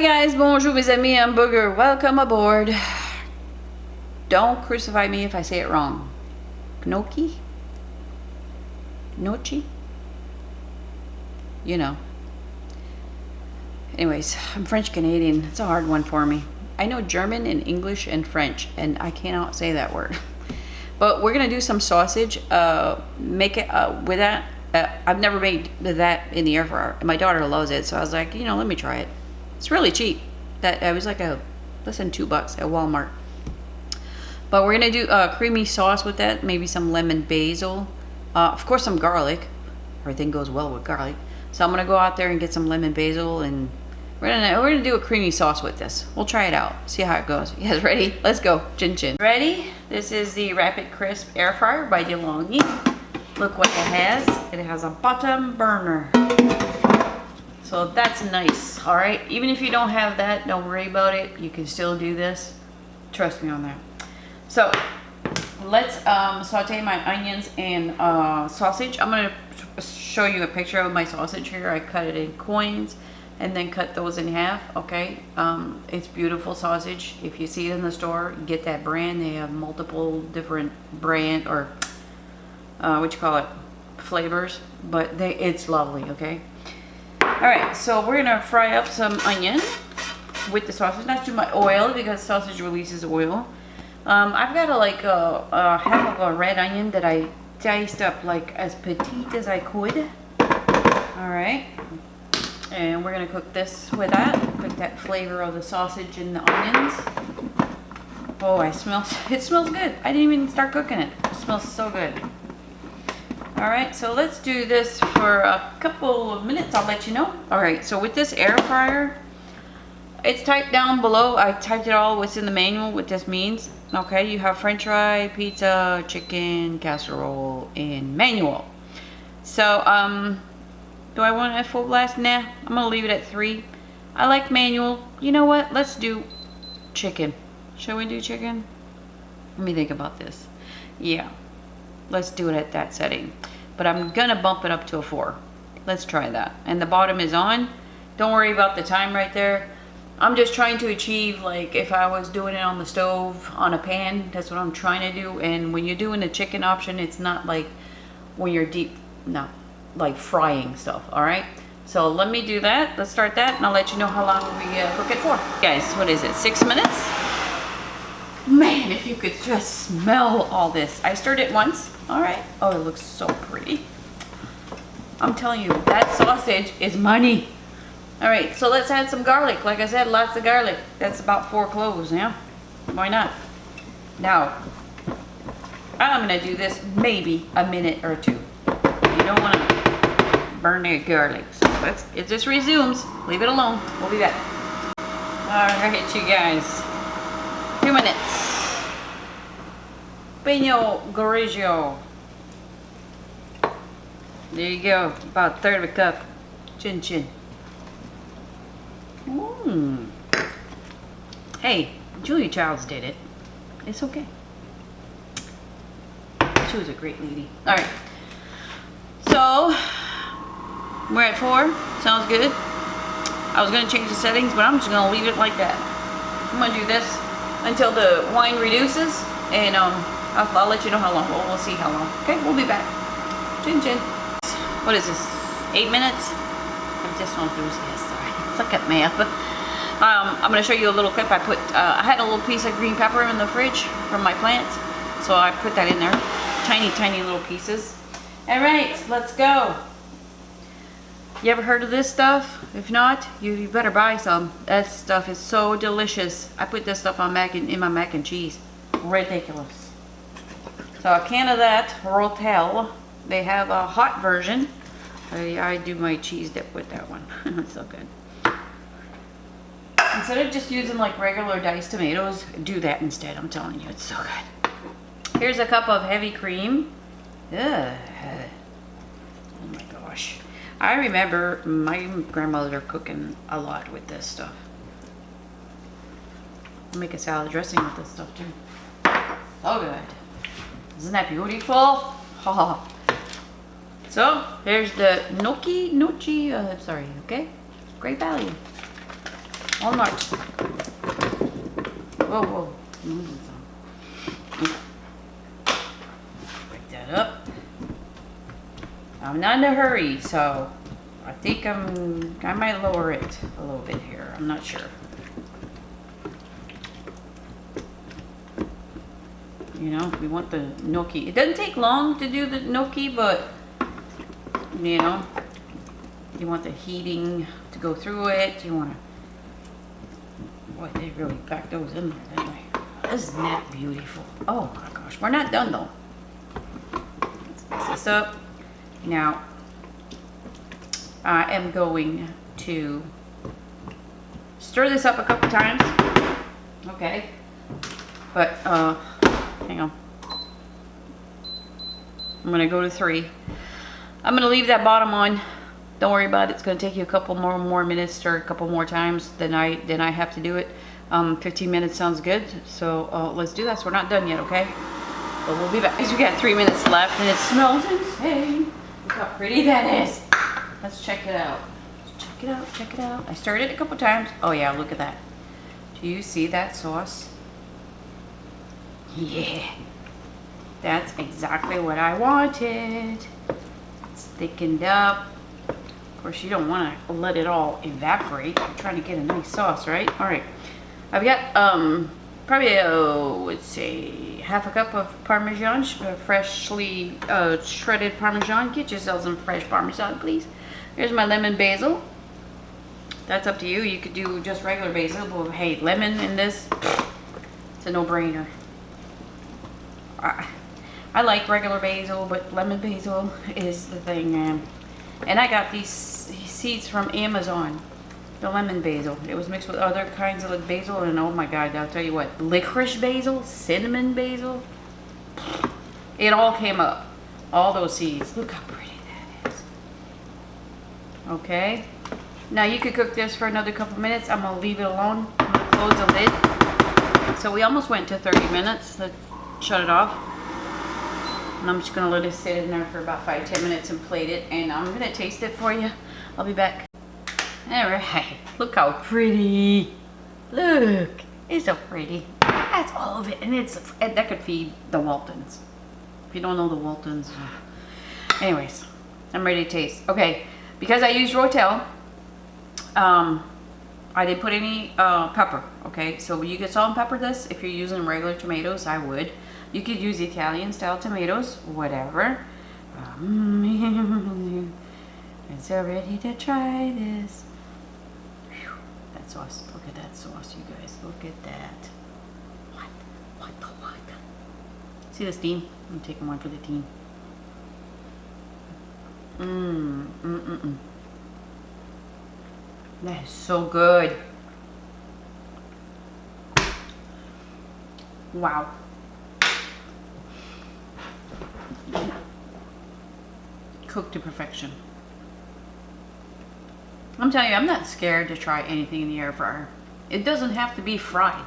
Hey guys, bonjour mes amis, hamburger, welcome aboard. Don't crucify me if I say it wrong. Gnocchi? Gnocchi? You know. Anyways, I'm French Canadian. It's a hard one for me. I know German and English and French, and I cannot say that word. But we're gonna do some sausage. Make it with that. I've never made that in the air fryer. My daughter loves it, so I was like, let me try it. It's really cheap. That it was like less than $2 at Walmart. But we're gonna do a creamy sauce with that. Maybe some lemon basil. Of course, some garlic. Everything goes well with garlic. So I'm gonna go out there and get some lemon basil, and we're gonna do a creamy sauce with this. We'll try it out. See how it goes. You guys ready? Let's go. Chin chin. Ready? This is the Rapid Crisp Air Fryer by DeLonghi. Look what it has. It has a bottom burner. So that's nice, all right? Even if you don't have that, don't worry about it. You can still do this. Trust me on that. So let's saute my onions and sausage. I'm gonna show you a picture of my sausage here. I cut it in coins and then cut those in half, okay? It's beautiful sausage. If you see it in the store, get that brand. They have multiple different brand or what you call it, flavors, but it's lovely, okay? All right, so we're gonna fry up some onion with the sausage. Not too much oil because sausage releases oil. I've got half of a red onion that I diced up like as petite as I could. All right, and we're gonna cook this with that. Put that flavor of the sausage and the onions. Oh, it smells good. I didn't even start cooking it. It smells so good. All right, so let's do this for a couple of minutes. I'll let you know. All right, so with this air fryer, it's typed down below. I typed it all what's in the manual, what this means. Okay, you have French fry, pizza, chicken, casserole, and manual. So, do I want it at full blast? Nah, I'm gonna leave it at 3. I like manual. You know what? Let's do chicken. Shall we do chicken? Let me think about this. Yeah. Let's do it at that setting. But I'm gonna bump it up to a 4. Let's try that. And the bottom is on. Don't worry about the time right there. I'm just trying to achieve, like, if I was doing it on the stove, on a pan, that's what I'm trying to do. And when you're doing the chicken option, it's not like when you're like frying stuff, all right? So let me do that. Let's start that, and I'll let you know how long we cook it for. Guys, what is it, 6 minutes? Man, if you could just smell all this. I stirred it once. All right. Oh, it looks so pretty. I'm telling you, that sausage is money. All right, so let's add some garlic. Like I said, lots of garlic. That's about 4 cloves, yeah? Why not? Now, I'm gonna do this maybe a minute or 2. You don't wanna burn your garlic. So it just resumes. Leave it alone. We'll be back. All right, you guys. 2 minutes. Pino Grigio. There you go. About a third of a cup. Chin chin. Hey, Julia Childs did it. It's okay. She was a great lady. All right. So we're at 4. Sounds good. I was gonna change the settings, but I'm just gonna leave it like that. I'm gonna do this until the wine reduces, and I'll let you know how long. We'll see how long. Okay, we'll be back. Chin chin. What is this? 8 minutes? I'm just on enthusiast. Sorry, suck at math. I'm gonna show you a little clip. I had a little piece of green pepper in the fridge from my plants, so I put that in there. Tiny little pieces. All right, let's go. You ever heard of this stuff? If not, you better buy some. That stuff is so delicious. I put this stuff on in my mac and cheese. Ridiculous. So a can of that, Rotel. They have a hot version. I do my cheese dip with that one. It's so good. Instead of just using like regular diced tomatoes, do that instead. I'm telling you, it's so good. Here's a cup of heavy cream. Ugh. Oh my gosh. I remember my grandmother cooking a lot with this stuff. I'll make a salad dressing with this stuff too. So good. Isn't that beautiful? So here's the gnocchi, okay? Great value. Walnut. Whoa, whoa. Break that up. I'm not in a hurry, so I think I might lower it a little bit here. I'm not sure. You know, we want the gnocchi. It doesn't take long to do the gnocchi, but you know, you want the heating to go through it. You want to. Boy, they really packed those in there, didn't they? Isn't that beautiful? Oh my gosh, we're not done though. Let's mix this up. Now, I am going to stir this up a couple times. Okay, but hang on. I'm gonna go to 3. I'm gonna leave that bottom on. Don't worry about it. It's gonna take you a couple more minutes, stir a couple more times than I have to do it. 15 minutes sounds good. So let's do that. So we're not done yet, okay? But we'll be back. We got 3 minutes left, and it smells insane. Look how pretty that is. Let's check it out. Check it out. Check it out. I stirred it a couple times. Oh yeah, look at that. Do you see that sauce? Yeah. That's exactly what I wanted. It's thickened up. Of course, you don't want to let it all evaporate. You're trying to get a nice sauce, right? All right. I've got probably, let's say, half a cup of Parmesan, freshly shredded Parmesan. Get yourself some fresh Parmesan, please. Here's my lemon basil. That's up to you. You could do just regular basil, but hey, lemon in this, it's a no-brainer. I like regular basil, but lemon basil is the thing. And I got these seeds from Amazon, the lemon basil. It was mixed with other kinds of basil, and oh my God, I'll tell you what, licorice basil, cinnamon basil, it all came up. All those seeds. Look how pretty that is. Okay. Now you could cook this for another couple minutes. I'm going to leave it alone. I'm going to close the lid. So we almost went to 30 minutes. Let's shut it off. And I'm just going to let it sit in there for about 5-10 minutes and plate it. And I'm going to taste it for you. I'll be back. Alright. Look how pretty. Look. It's so pretty. That's all of it. And that could feed the Waltons. If you don't know the Waltons. Anyways. I'm ready to taste. Okay. Because I used Rotel, I didn't put any pepper. Okay. So you could salt and pepper this. If you're using regular tomatoes, I would. You could use Italian style tomatoes, whatever. I'm so ready to try this. Whew, that sauce, look at that sauce, you guys. Look at that. What? See the steam? I'm taking one for the team. That is so good. Wow. Cooked to perfection. I'm telling you, I'm not scared to try anything in the air fryer. It doesn't have to be fried.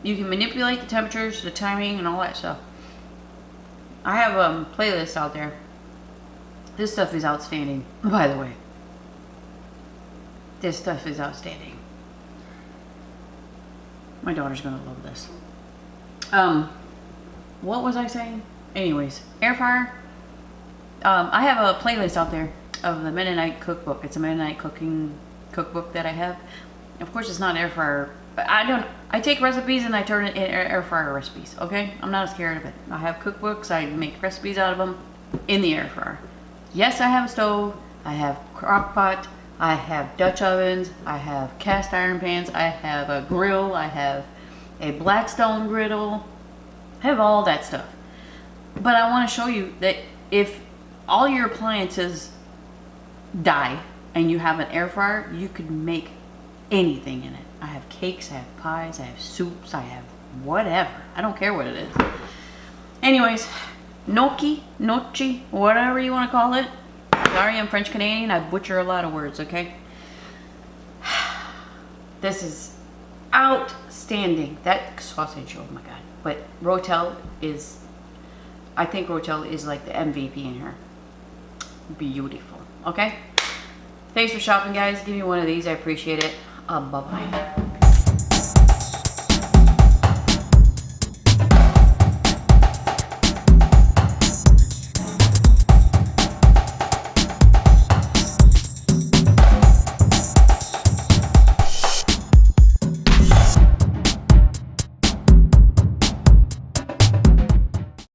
You can manipulate the temperatures, the timing, and all that stuff. I have a playlist out there. This stuff is outstanding, by the way. This stuff is outstanding. My daughter's gonna love this. What was I saying? Anyways, air fryer. I have a playlist out there of the Mennonite cookbook. It's a Mennonite cooking cookbook that I have. Of course, it's not air fryer, but I take recipes and I turn it into air fryer recipes. Okay, I'm not scared of it. I have cookbooks. I make recipes out of them in the air fryer. Yes, I have a stove. I have crock pot. I have Dutch ovens. I have cast iron pans. I have a grill. I have a Blackstone griddle. I have all that stuff. But I want to show you that if all your appliances die and you have an air fryer, you could make anything in it. I have cakes, I have pies, I have soups, I have whatever. I don't care what it is. Anyways, gnocchi, whatever you want to call it. Sorry, I'm French Canadian. I butcher a lot of words, okay? This is outstanding. That sausage, oh my God. But Rotel is, I think Rotel is like the MVP in here. Beautiful. Okay? Thanks for shopping, guys. Give me one of these. I appreciate it. Bye-bye.